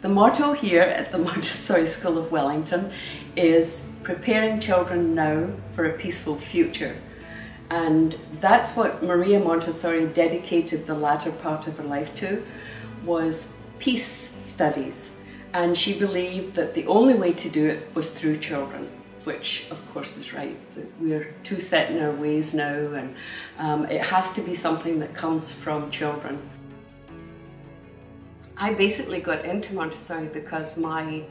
The motto here at the Montessori School of Wellington is preparing children now for a peaceful future. And that's what Maria Montessori dedicated the latter part of her life to, was peace studies. And she believed that the only way to do it was through children, which of course is right. We're too set in our ways now, and it has to be something that comes from children. I basically got into Montessori because my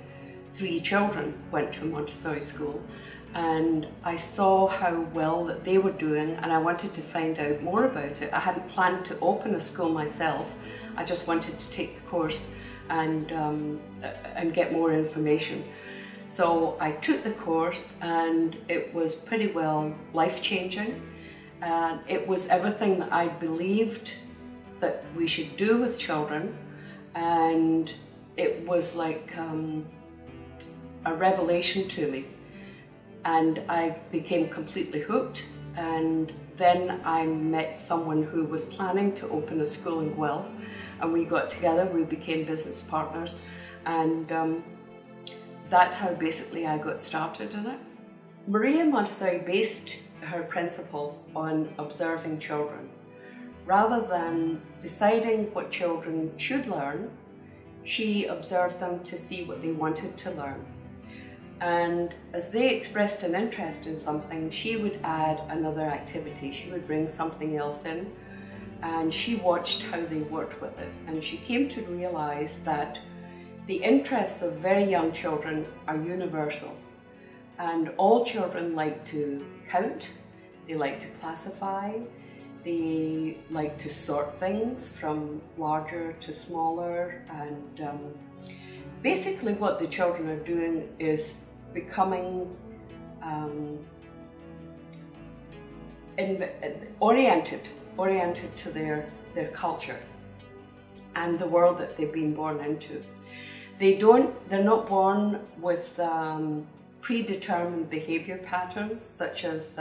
3 children went to a Montessori school, and I saw how well that they were doing, and I wanted to find out more about it. I hadn't planned to open a school myself. I just wanted to take the course and get more information. So I took the course, and it was pretty well life-changing. It was everything that I believed that we should do with children, and it was like a revelation to me. And I became completely hooked, and then I met someone who was planning to open a school in Guelph, and we got together, we became business partners, and that's how basically I got started in it. Maria Montessori based her principles on observing children. Rather than deciding what children should learn, she observed them to see what they wanted to learn. And as they expressed an interest in something, she would add another activity. She would bring something else in, and she watched how they worked with it. And she came to realize that the interests of very young children are universal. And all children like to count, they like to classify, they like to sort things from larger to smaller, and basically what the children are doing is becoming oriented to their culture and the world that they've been born into. They're not born with predetermined behavior patterns, such as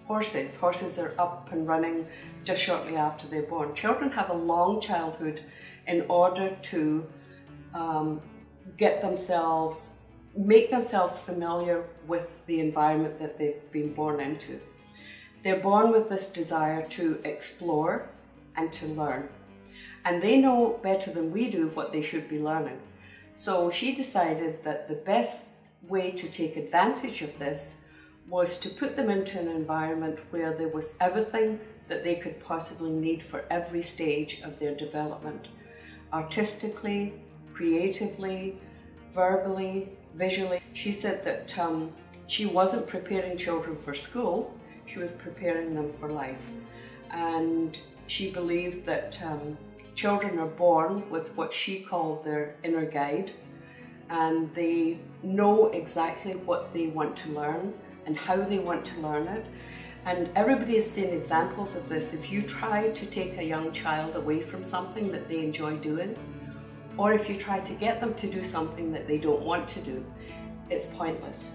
horses. Horses are up and running just shortly after they're born. Children have a long childhood in order to make themselves familiar with the environment that they've been born into. They're born with this desire to explore and to learn. And they know better than we do what they should be learning. So she decided that the best way to take advantage of this was to put them into an environment where there was everything that they could possibly need for every stage of their development. Artistically, creatively, verbally, visually. She said that she wasn't preparing children for school, she was preparing them for life. And she believed that children are born with what she called their inner guide, and they know exactly what they want to learn and how they want to learn it. And everybody has seen examples of this. If you try to take a young child away from something that they enjoy doing, or if you try to get them to do something that they don't want to do, it's pointless.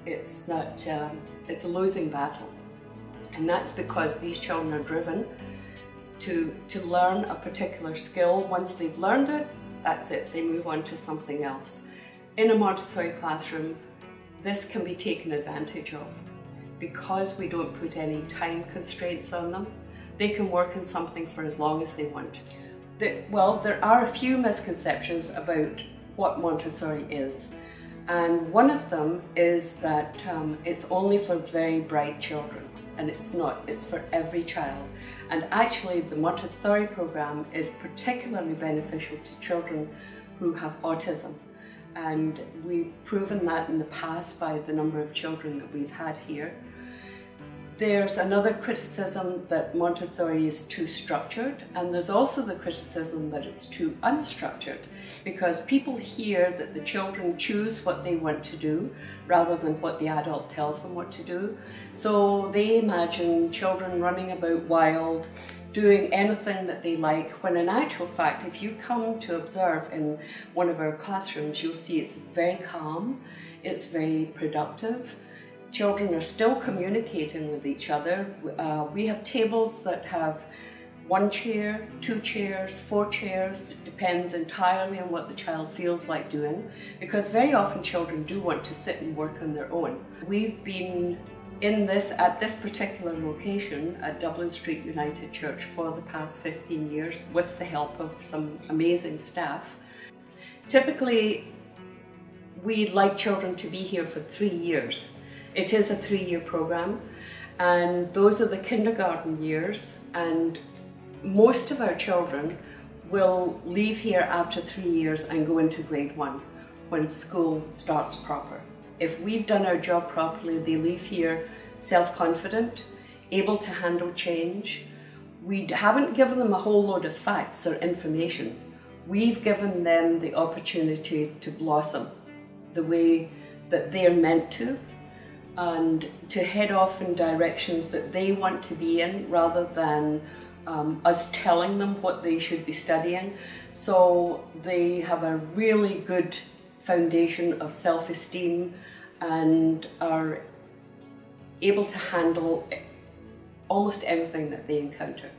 It's a losing battle. And that's because these children are driven to learn a particular skill. Once they've learned it, that's it, they move on to something else. In a Montessori classroom, this can be taken advantage of. Because we don't put any time constraints on them, they can work in something for as long as they want. Well, there are a few misconceptions about what Montessori is. And one of them is that it's only for very bright children. And it's not, it's for every child. And actually the Montessori program is particularly beneficial to children who have autism. And we've proven that in the past by the number of children that we've had here. There's another criticism that Montessori is too structured, and there's also the criticism that it's too unstructured, because people hear that the children choose what they want to do rather than what the adult tells them what to do. So they imagine children running about wild, doing anything that they like, when in actual fact, if you come to observe in one of our classrooms, you'll see it's very calm, it's very productive. Children are still communicating with each other. We have tables that have 1 chair, 2 chairs, 4 chairs. It depends entirely on what the child feels like doing, because very often children do want to sit and work on their own. We've been at this particular location at Dublin Street United Church for the past 15 years with the help of some amazing staff. Typically, we'd like children to be here for 3 years. It is a 3-year program, and those are the kindergarten years, and most of our children will leave here after 3 years and go into grade 1 when school starts proper. If we've done our job properly, they leave here self-confident, able to handle change. We haven't given them a whole load of facts or information. We've given them the opportunity to blossom the way that they're meant to, and to head off in directions that they want to be in, rather than us telling them what they should be studying. So they have a really good foundation of self-esteem and are able to handle almost anything that they encounter.